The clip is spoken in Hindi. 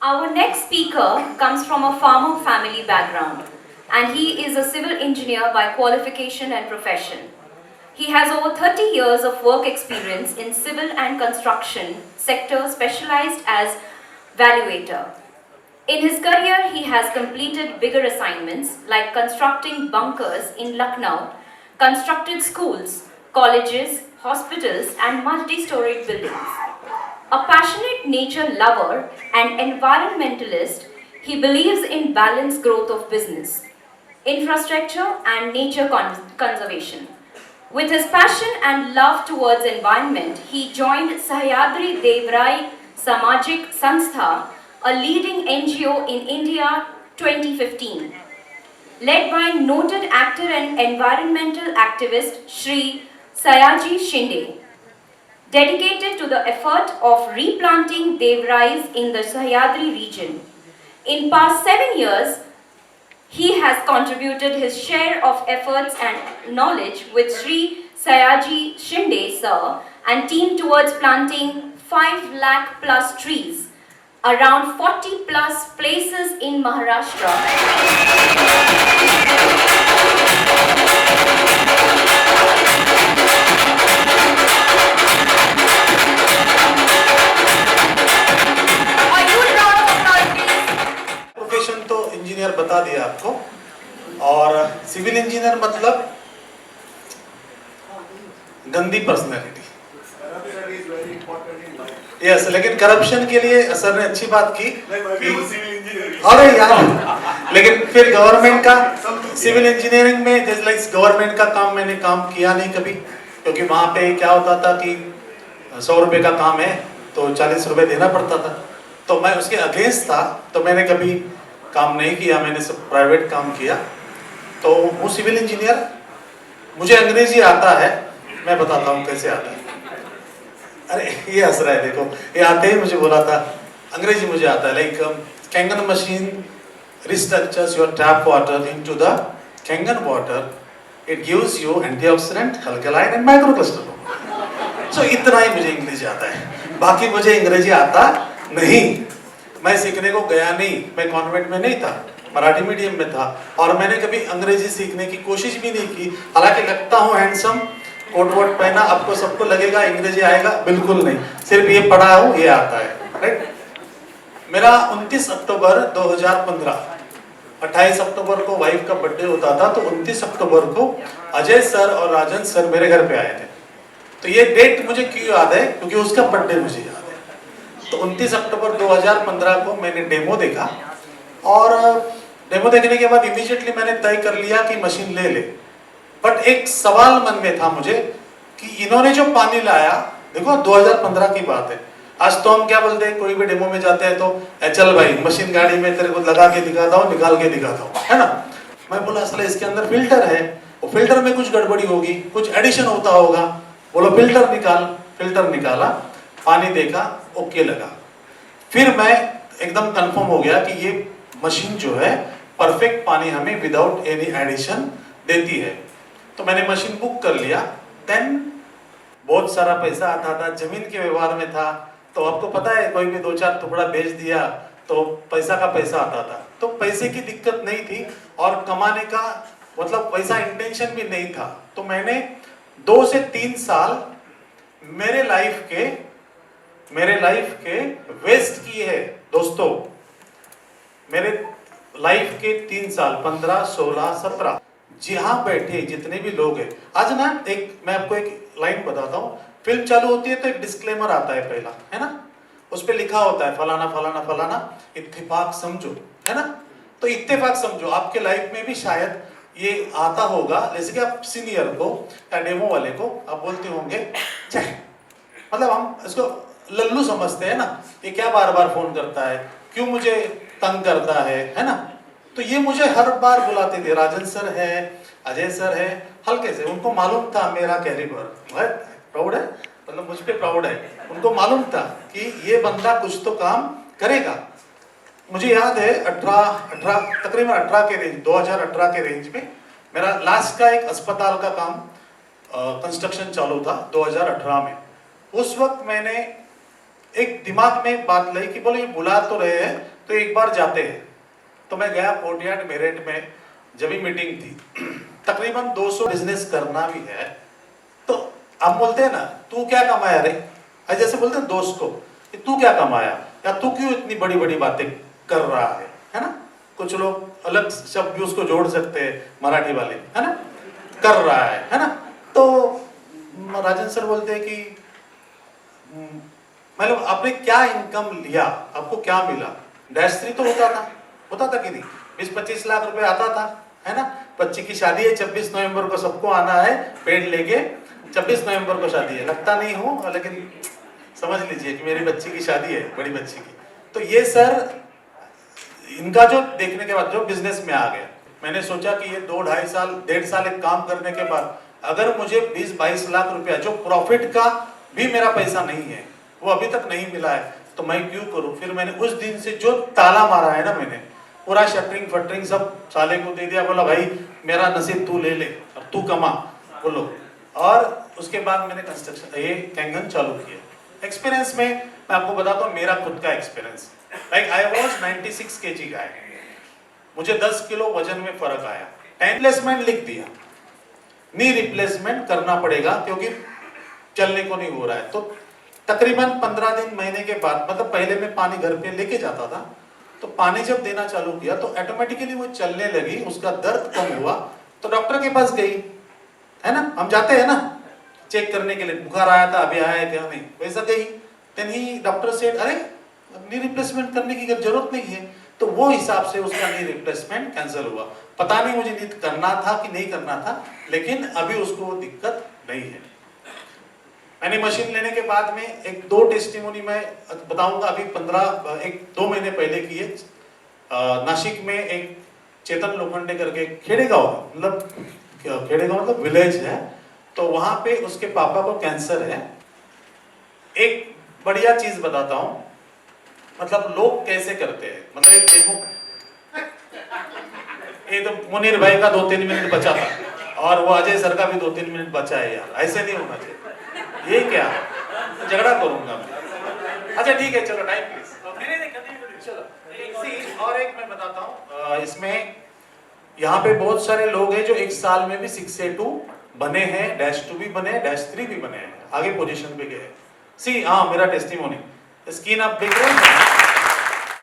Our next speaker comes from a farmer family background, and he is a civil engineer by qualification and profession. He has over 30 years of work experience in civil and construction sector, specialized as valuator. In his career, he has completed bigger assignments like constructing bunkers in Lucknow, constructed schools, colleges, hospitals, and multi-storied buildings. A passionate nature lover and environmentalist, he believes in balanced growth of business, infrastructure, and nature conservation. With his passion and love towards environment, he joined Sahyadri Devrai Samajik Sanstha, a leading NGO in India 2015. Led by noted actor and environmental activist Shri Sayaji Shinde, dedicated to the effort of replanting Devrais in the Sahyadri region. In past 7 years, he has contributed his share of efforts and knowledge with Sri Sayaji Shinde sir and team towards planting 5 lakh plus trees around 40 plus places in Maharashtra. Profession तो इंजीनियर बता दिया आपको, और सिविल इंजीनियर मतलब गंदी पर्सनैलिटी। यस, लेकिन करप्शन के लिए सर ने अच्छी बात की अरे यार, लेकिन फिर गवर्नमेंट का सिविल इंजीनियरिंग में जैसे लाइक गवर्नमेंट का काम मैंने काम किया नहीं कभी, क्योंकि वहां पे क्या होता था कि 100 रुपए का काम है तो 40 रुपए देना पड़ता था, तो मैं उसके अगेंस्ट था, तो मैंने कभी काम नहीं किया, मैंने सब प्राइवेट काम किया। तो हूँ सिविल इंजीनियर, मुझे अंग्रेजी आता है, मैं बताता हूँ कैसे आता है। अरे ये हंस रहा है, देखो ये आते ही मुझे बोला था अंग्रेजी मुझे आता है। Like Kangen machine restructures your tap water into the Kangen water. It gives you antioxidant, alkaline and microcluster. So इतना ही मुझे अंग्रेजी आता है, बाकी मुझे अंग्रेजी आता नहीं। मैं सीखने को गया नहीं, मैं कॉन्वेंट में नहीं था, मराठी मीडियम में था, और मैंने कभी अंग्रेजी सीखने की कोशिश भी नहीं की। हालांकि लगता हूँ हैंडसम, कोट वोट पहना, आपको सबको लगेगा अंग्रेजी आएगा, बिल्कुल नहीं, सिर्फ ये पढ़ा हूँ ये आता है, राइट। मेरा 29 अक्टूबर 2015, 28 अक्टूबर को वाइफ का बर्थडे होता था, तो 29 अक्टूबर को अजय सर और राजन सर मेरे घर पे आए थे। तो ये डेट मुझे क्यों याद है, क्योंकि उसका बर्थडे मुझे याद है। तो 29 अक्टूबर 2015 को मैंने डेमो देखा, और डेमो देखने के बाद इमीडिएटली मैंने तय कर लिया कि मशीन ले ले। बट एक सवाल मन में था मुझे कि इन्होंने जो पानी लाया, देखो 2015 की बात है, आज तो हम क्या बोलते हैं, कोई भी डेमो में जाते हैं तो चल भाई मशीन गाड़ी में तेरे को लगा के दिखाता हूँ, निकाल के दिखाता हूँ, है ना। मैं बोला असल इसके अंदर फिल्टर है, वो फिल्टर में कुछ गड़बड़ी होगी, कुछ एडिशन होता होगा। बोलो फिल्टर निकाल, फिल्टर निकाला, पानी देखा, ओके लगा। फिर मैं एकदम कंफर्म हो गया कि ये मशीन जो है परफेक्ट पानी हमें विदाउट एनी एडिशन देती है। तो मैंने मशीन बुक कर लिया। देन बहुत सारा पैसा आता था, जमीन के व्यवहार में था, तो आपको पता है कोई भी 2-4 टुकड़ा बेच दिया तो पैसा का पैसा आता था। तो पैसे की दिक्कत नहीं थी, और कमाने का मतलब पैसा इंटेंशन भी नहीं था। तो मैंने 2 से 3 साल मेरे लाइफ के वेस्ट किए है दोस्तों। मेरे लाइफ के 3 साल 15, 16, 17 जहां बैठे जितने भी लोग हैं, आज ना मैं आपको एक लाइन बताता हूँ। फिल्म चालू होती है तो एक डिस्क्लेमर आता है पहला, है ना, उस पे लिखा होता है फलाना फलाना फलाना इत्तेफाक समझो, है ना। तो इत्तेफाक समझो, आपके लाइफ में भी शायद ये आता होगा। जैसे कि आप सीनियर को या डेमो वाले को आप बोलते होंगे, मतलब हम इसको लल्लू समझते हैं ना, ये क्या बार बार फोन करता है, क्यों मुझे तंग करता है ना। तो ये मुझे हर बार बुलाते थे, राजन सर है, अजय सर है, हल्के से उनको मालूम था मेरा कैलिबर प्राउड है, मतलब मुझ पे प्राउड है। उनको मालूम था कि ये बंदा कुछ तो काम करेगा। मुझे याद है 18 तकरीबन 18 के रेंज 2018 के रेंज में मेरा लास्ट का एक अस्पताल का काम कंस्ट्रक्शन चालू था 2018 में। उस वक्त मैंने एक दिमाग में बात लाई कि बोले ये बुला तो रहे हैं, तो एक बार जाते हैं, तो मैं गया कोर्टयार्ड मेरठ में, जब भी मीटिंग थी, तकरीबन 200 बिजनेस करना भी है, तो हम बोलते हैं ना तू क्या कमाया रे, जैसे बोलते हैं दोस्त को कि तू क्या कमाया या तू क्यों इतनी बड़ी बड़ी बातें कर रहा है ना। कुछ लोग अलग शब्द भी उसको जोड़ सकते हैं मराठी वाले, है ना, कर रहा है ना। तो राजन सर बोलते हैं कि मतलब आपने क्या इनकम लिया, आपको क्या मिला। -3 तो होता था कि नहीं, 20-25 लाख रुपए आता था, है ना। बच्ची की शादी है 26 नवंबर को, सबको आना है पेड़ लेके, 26 नवंबर को शादी है। लगता नहीं हो लेकिन समझ लीजिए कि मेरी बच्ची की शादी है, बड़ी बच्ची की। तो ये सर इनका जो देखने के बाद जो बिजनेस में आ गया, मैंने सोचा कि ये 2-2.5 साल 1.5 साल एक काम करने के बाद अगर मुझे 20-22 लाख रुपया जो प्रॉफिट का भी मेरा पैसा नहीं है, वो अभी तक नहीं मिला है, तो मैं क्यों करूं। फिर मैंने उस दिन से जो ताला मारा है ना, मैंने पूरा शटरिंग फटरिंग सब साले को दे दिया, बोला भाई मेरा नसीब तू ले ले और तू कमा, बोलो। और उसके बाद मैंने कंस्ट्रक्शन ये कैंगन चालू किया। एक्सपीरियंस में मैं आपको बताता हूँ, मेरा खुद का experience, like I was 96 kg का है, मुझे 10 किलो वजन में फर्क आया। रिप्लेसमेंट लिख दिया, नी रिप्लेसमेंट करना पड़ेगा क्योंकि चलने को नहीं हो रहा है। तो तकरीबन 15 दिन महीने के बाद, मतलब पहले मैं पानी घर पे लेके जाता था, तो पानी जब देना चालू किया तो ऑटोमेटिकली वो चलने लगी, उसका दर्द कम हुआ। तो डॉक्टर के पास गई, है ना, हम जाते हैं ना चेक करने के लिए, बुखार आया था अभी आया है क्या नहीं, वैसा गई। देन ही डॉक्टर सेड अरे नी रिप्लेसमेंट करने की जरूरत नहीं है, तो वो हिसाब से उसका नी रिप्लेसमेंट कैंसिल हुआ। पता नहीं मुझे नी करना था कि नहीं करना था, लेकिन अभी उसको वो दिक्कत नहीं है। मैंने मशीन लेने के बाद में एक 2 टेस्टिमोनी मैं बताऊंगा, अभी 1-2 महीने पहले की है। नासिक में एक चेतन लोखंडे करके खेड़ेगांव, मतलब खेड़ेगांव मतलब विलेज है, तो वहां पे उसके पापा को कैंसर है। एक बढ़िया चीज बताता हूं, मतलब लोग कैसे करते हैं, मतलब एक देखो, ये तो मुनीर भाई का 2-3 मिनट बचा था और वो अजय सर का भी 2-3 मिनट बचा है यार, ऐसे नहीं होना चाहिए। ये क्या झगड़ा करूंगा मैं। अच्छा ठीक है, चलो टाइम प्लीज। चलो और एक मैं बताता हूँ, इसमें यहाँ पे बहुत सारे लोग हैं जो एक साल में भी 6A2 बने हैं, -2 भी बने, -3 भी बने हैं, आगे पोजीशन पे गए। सी हाँ, मेरा टेस्टिमोनी, स्किन आप देख रहे हैं।